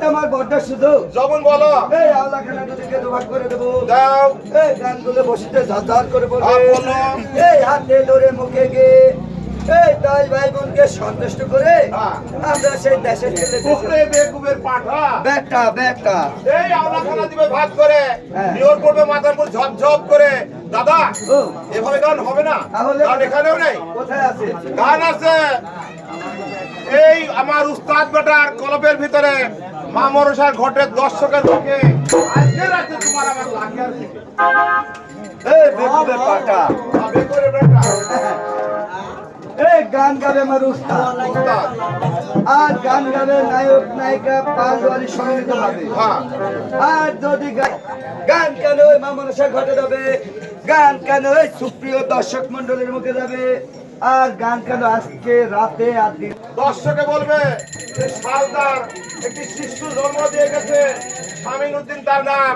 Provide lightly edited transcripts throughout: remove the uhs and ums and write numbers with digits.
তোমার বড় সুযোগ যেমন বলো এই আল্লাহ খানা দুদিকে দুভাগ করে দেবো দাও এই গানগুলো বসিতে ঝরঝর করে বলবে বলো এই হাতে ধরে মুখে গিয়ে এই তাই ভাই বোনকে সন্তুষ্ট করে আমরা সেই দেশের ছেলে কুকুরে বেকুবের পাঠা ব্যাগটা ব্যাগটা এই আল্লাহ খানা দিবে ভাগ করে নিয়র পড়বে মাথার উপর ঝপঝপ করে দাদা এভাবে গান হবে না গান এখানেও নেই কোথায় আছে গান আছে এই আমার উস্তাদ বেটার কলবের ভিতরে মা মনসার ঘটের দর্শকের মুখে আজকে রাতে তোমার আমার লাগে আর কি এই বেকুবের পাটা বেকুবের বেটা এই গান গাবে আমার উস্তাদ আর গান গাবে নায়ক নায়িকা পাঁচওয়ারি সম্মিলিত হবে আর যদি গান কেন ওই মা মনসার ঘটে যাবে গান কেন ওই সুপ্রিয় দর্শক মন্ডলের মুখে যাবে আর গান কেন আজকে রাতে আর দিন দর্শকে বলবে যে সালদার একটি শিশু জন্ম দিয়ে গেছে শামিন উদ্দিন তার নাম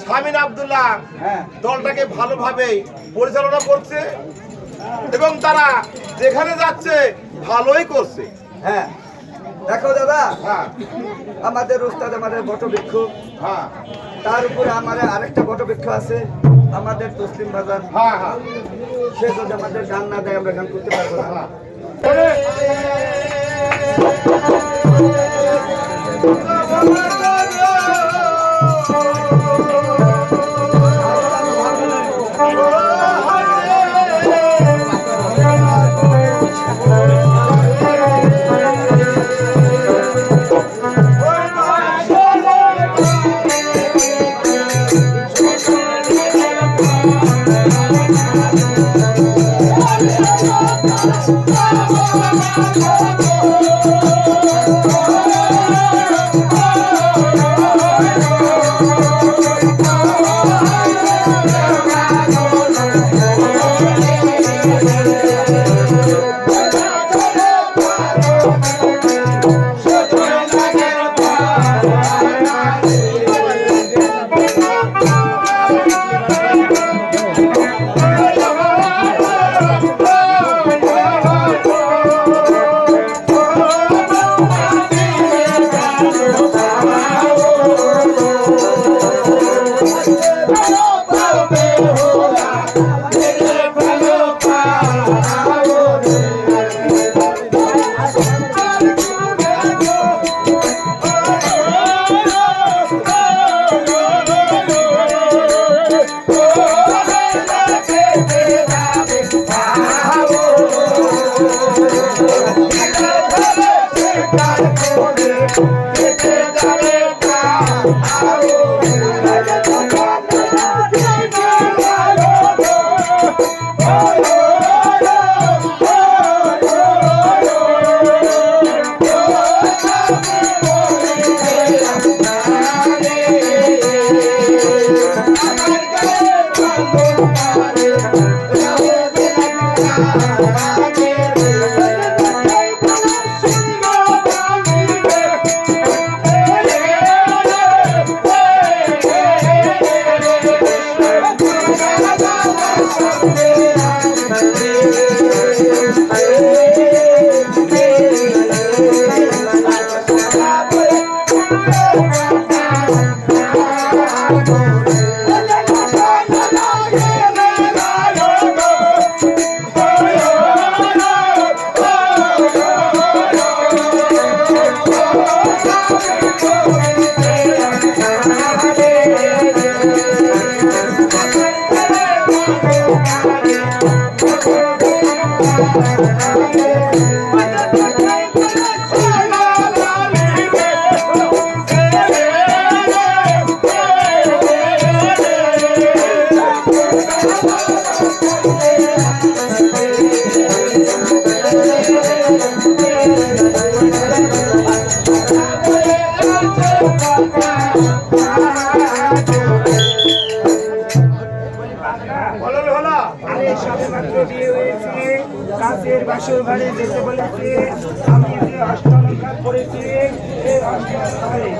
শামিন আব্দুল্লাহ দলটাকে ভালোভাবে পরিচালনা করছে এবং তারা যেখানে যাচ্ছে ভালোই করছে হ্যাঁ দেখো দাদা আমাদের উস্তাদ আমাদের বটবৃক্ষ তার উপরে আমাদের আরেকটা বটবৃক্ষ আছে আমাদের তসলিম বাজার সে যদি আমাদের গান না দেয় আমরা গান করতে পারবো না কাছের বাসর বাড়ি যেতে বলেছি আমি যে অষ্টলঙ্কার করেছি এই অষ্টলঙ্কারে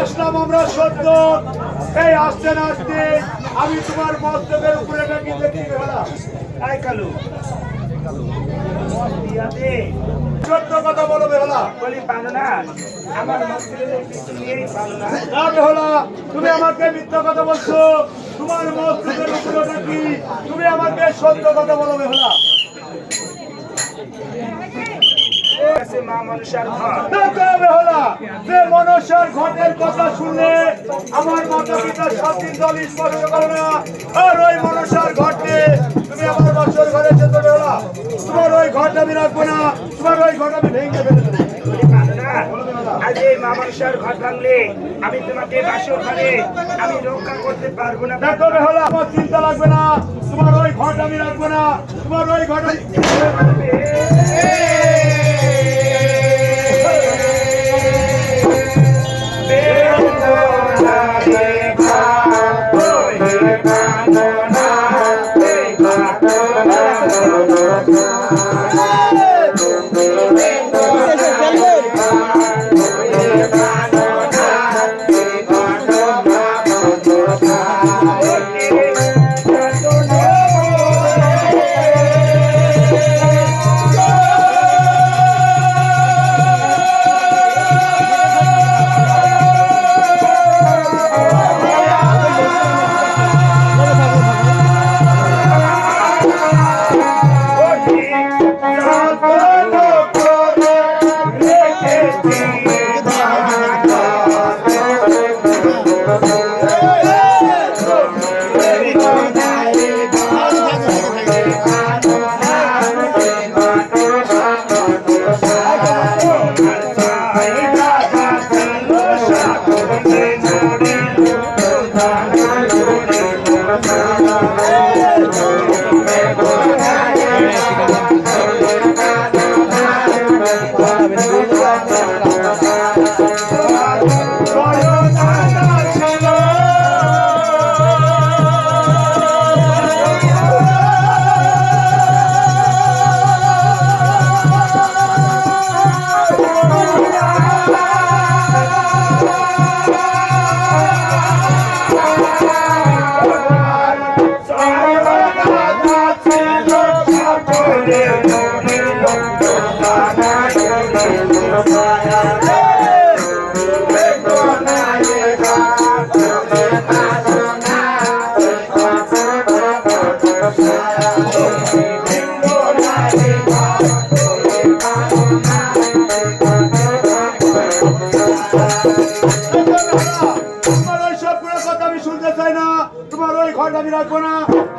আসলাম আমরা সত্য। এই আসতে না আসতে আমি তোমার মস্তকের উপরে নাকি দেখি বেলা। এই কালু সত্য কথা বলো বেহলা। বলি পানো না আমার মস্তকের কিছু নিয়েই পানো না। না বেহলা, তুমি আমাকে মিথ্যা কথা বলছো। তোমার মস্তকের উপরে নাকি তুমি আমাকে সত্য কথা বলো বেহলা। মনসার ঘটের কথা শুনলে আমার মাতা পিতা 7 দিন জল স্পর্শ করে না। আর ওই মনসার ঘটে তুমি আমার বছর ঘরে যেতে বেলা। তোমার ওই ঘট আমি রাখবো না, তোমার ওই ঘট আমি ভেঙে ফেলে দেবো। আজ এই মামানসার ঘর ভাঙলে আমি তোমাকে বাসর ঘরে আমি রক্ষা করতে পারবো না। দেখো বেহলা, আমার চিন্তা লাগবে না, তোমার ওই ঘট আমি রাখবো না, তোমার ওই ঘট আমি রাখবো না,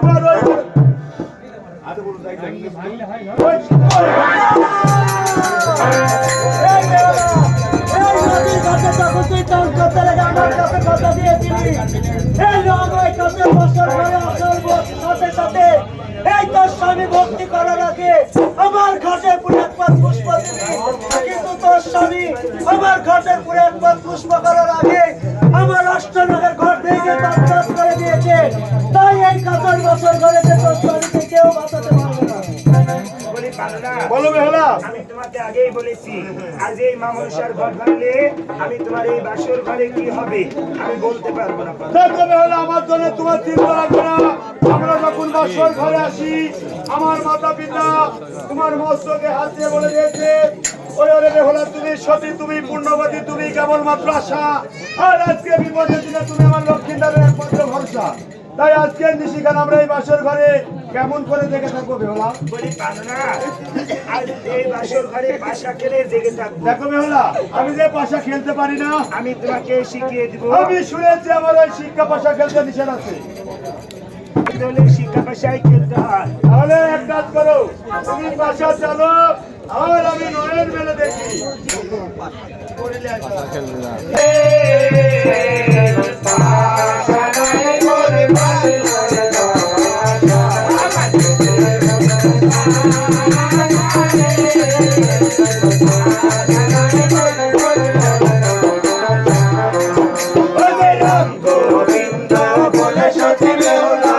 তোমার ওই স্বামী ভক্তি করার আগে আমার ঘাটের পুরো একবার পুষ্প দিবি, কিন্তু তোর স্বামী আমার ঘাটের পুরো একবার পুষ্প করার আগে আমার অষ্টনগর ঘর ভেঙে তছনছ করে দিয়েছে। তাই এই কাতর বছর ঘরে তোর স্বামীকে কেউ বাঁচাতে পারবে না। বলো বেহলা, আমি তোমাকে আগেই বলেছি আজ এই মামনসার ঘর ভাঙলে আমি তোমার এই বাসর ঘরে কি হবে আমি বলতে পারবো না। দেখো বেহলা, আমার জন্য তোমার চিন্তা রাখবে না। আমরা যখন বাসর ঘরে আসি আমার মাতা পিতা তোমার মস্তকে হাত দিয়ে বলে দিয়েছে, ওই ওরে বেহলা তুমি সতী, তুমি পূর্ণবতী, তুমি কেবলমাত্র আশা। আর আজকে বিপদের দিনে তুমি আমার লক্ষ্মীদারের একমাত্র ভরসা। তাই আজকের নিশিখান আমরা এই বাসর ঘরে কেমন করে দেখে থাকবো বেহলা? বলি পারো না, আজ এই বাসর ঘরে পাশা খেলে জেগে থাকবো। দেখো বেহলা, আমি যে পাশা খেলতে পারি না, আমি তোমাকে শিখিয়ে দিব। আমি শুনেছি আমার ওই শিক্ষা পাশা খেলতে নিষেধ আছে। তাহলে শিক্ষা পাশাই খেলতে হয়। তাহলে এক কাজ করো, তুমি পাশা চালো আর আমি নয়ন মেলে দেখি। গোবিন্দ বলে সতী বেহুলা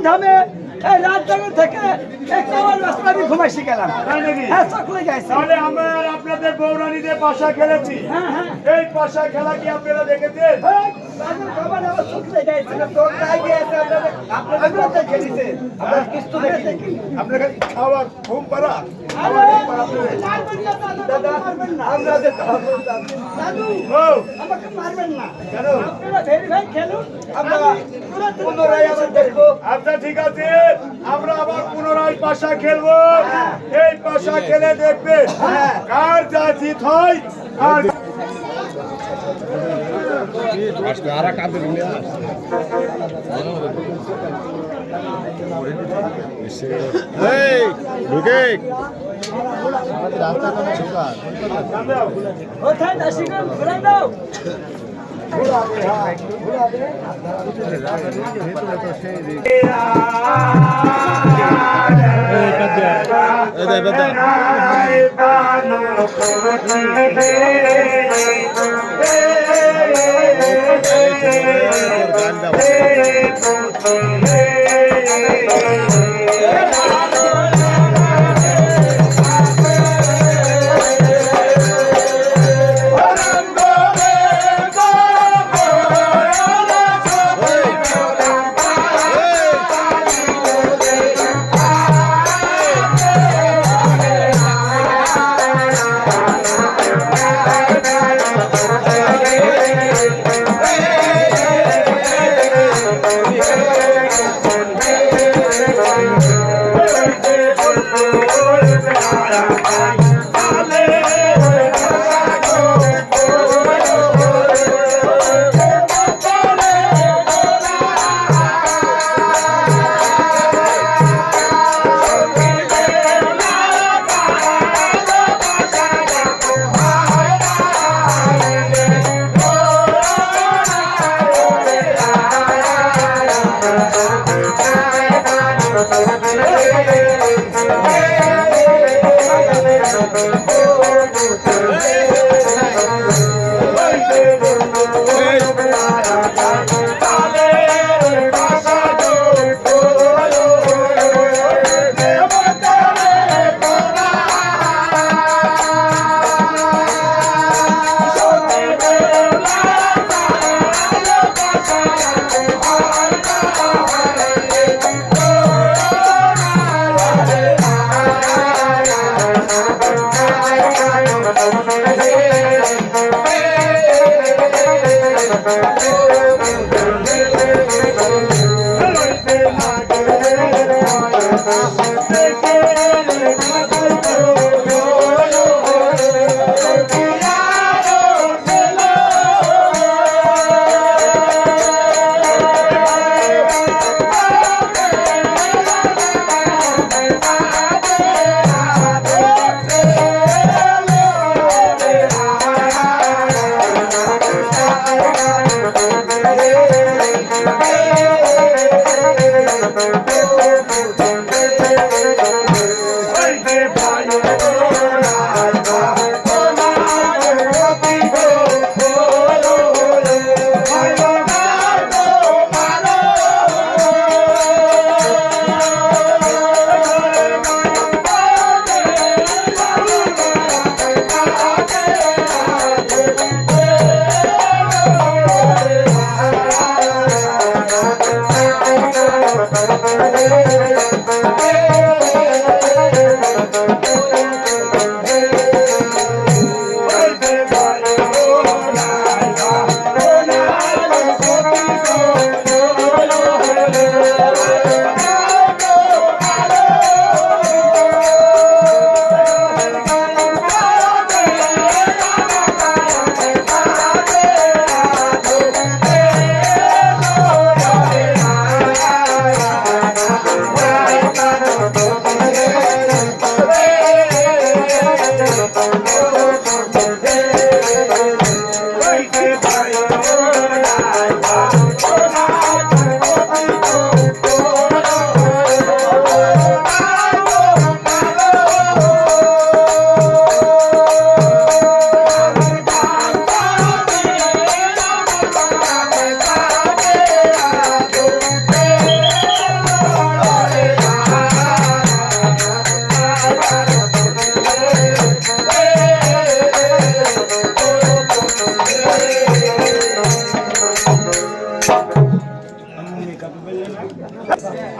ধামে এই রাত জাগা থেকে একটা আমার রাস্তা আমি ঘুমাইছি গেলাম। তাই নাকি? হ্যাঁ চকলে যাইছে। তাহলে আমরা আপনাদের বৌরানীদের পাশা খেলেছি। হ্যাঁ হ্যাঁ এই পাশা খেলা কি আপনারা দেখেছেন? এই, রাতের খাবার আমার চকলে যাইছে। তোমরাই গিয়েছে আপনাদের কথা খেলিছে আমরা কিছু দেখি আপনার কাছে খাবার ঘুম পারা আরে, মারবেন না দাদু, দাদা মারবেন না। আমরা যে ধর্ম দাদু, ও, আমাকে মারবেন না। কেন? আপনারা ভেরিফাই খেলুন। আমরা আমি পুরাতন পুনরায় আবার দেখবো আচ্ছা ঠিক আছে, আমরা আবার পুনরায় পাশা খেলবো। এই পাশা খেলে দেখবে কার যা জিত হয়। আর কোথায় দাসী গো, ঘুরাই দাও।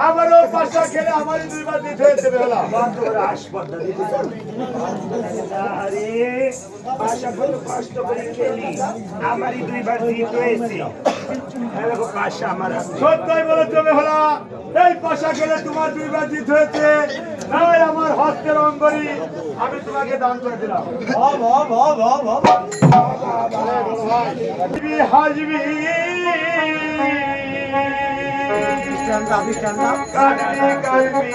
আমারও পাশা খেলে আমারই দুইবার দিতে হয়েছে বেলা। আরে পাশা কত কষ্ট করে খেলি, আমারই দুইবার দিতে হয়েছে। পাশা আমার সত্যই বলে তুমি হলা, এই পাশা খেলে তোমার দুইবার দিতে হয়েছে, তাই আমার হস্তের অঙ্গরি আমি তোমাকে দান করে দিলাম। হাসবি হাসবি কাটবি কাটবি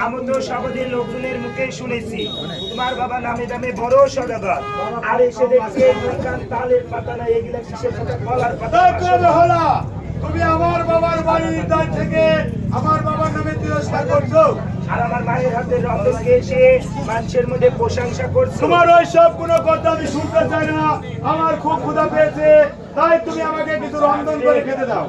আমি তো সবাদের লোকজনের মুখে শুনেছি তোমার বাবা নামে দামে বড় সদাগর, আর এসে দেখছি তালের পাতা না এগুলা কিসের সাথে কলার পাতা। তুমি আমার বাবার বাড়ির দায় থেকে আমার বাবার নামে তিরস্কার করছো, আর আমার মায়ের হাতে রতনকে এসে মানুষের মধ্যে প্রশংসা করছো। তোমার ওই সব কোনো কথা আমি শুনতে চাই না। আমার খুব ক্ষুধা পেয়েছে, তাই তুমি আমাকে কিছু রন্ধন করে খেতে দাও।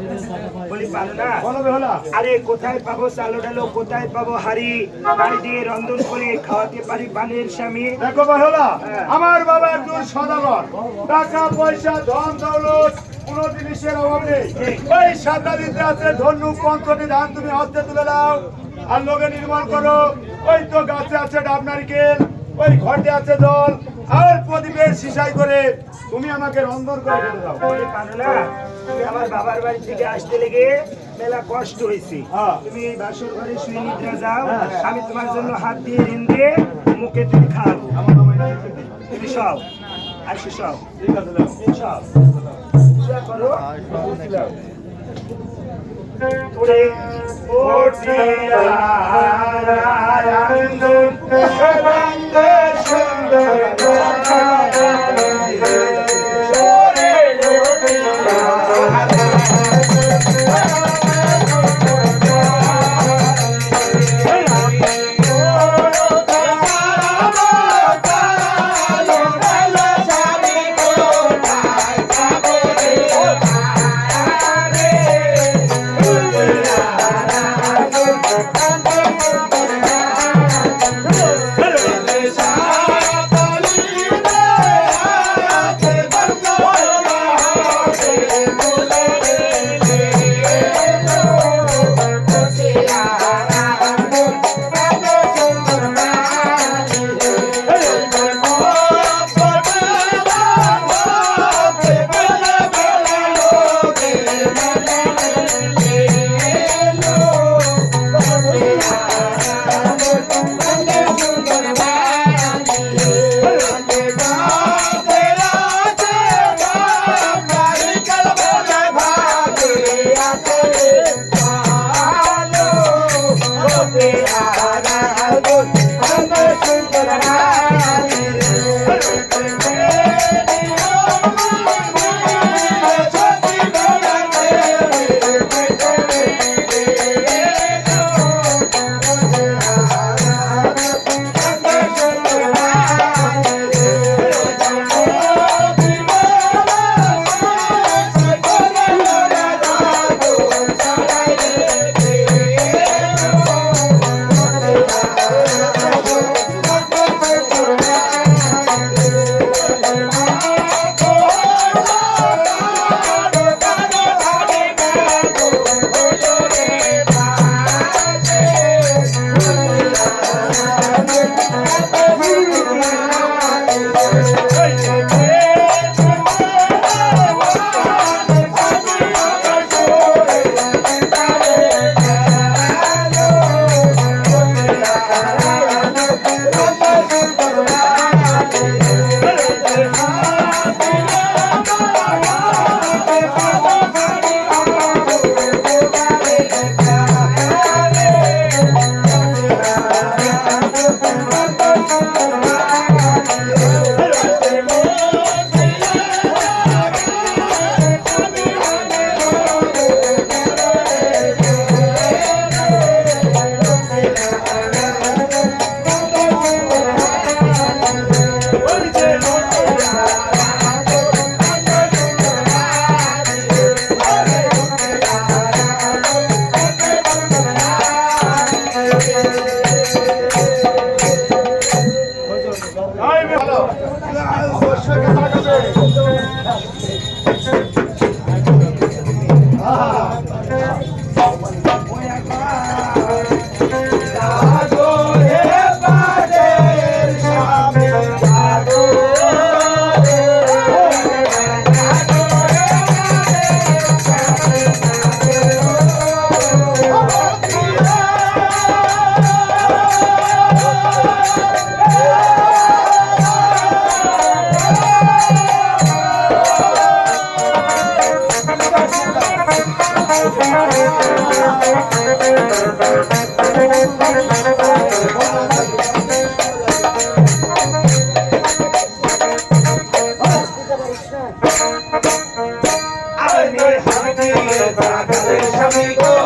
বলি পারো না? বলো বেহুলা। আরে কোথায় পাবো চালো ডালো, কোথায় পাবো হাড়ি বাড়ি দিয়ে রন্ধন করে খাওয়াতে পারি বানের স্বামী? দেখো বেহুলা, আমার বাবা একজন সদাগর, টাকা পয়সা ধন দৌলত কোনো জিনিসের অভাব নেই। ওই সাদা দিতে আছে ধনু পঞ্চটি ধান তুমি হস্তে তুলে দাও আর লোকে নির্মাণ করো। ওই তো গাছে আছে ডাব নারিকেল, ওই ঘটে আছে জল, আর প্রদীপের সিসাই করে তুমি আমাকে রন্ধন করে খেতে দাও। বলি পারো না? তুমি আমার বাবার বাড়ি থেকে আসতে লেগে মেলা কষ্ট হয়েছে, তুমি এই বাসর ঘরে শুয়ে নিদ্রা যাও, আমি তোমার জন্য হাত দিয়ে রেঁধে মুখে তুমি খাওয়াবো। তুমি সব আসো, সব ঠিক আছে দাও। সব করো। ওরে ওটিয়া আমি হাতে বাগানের স্বামী গো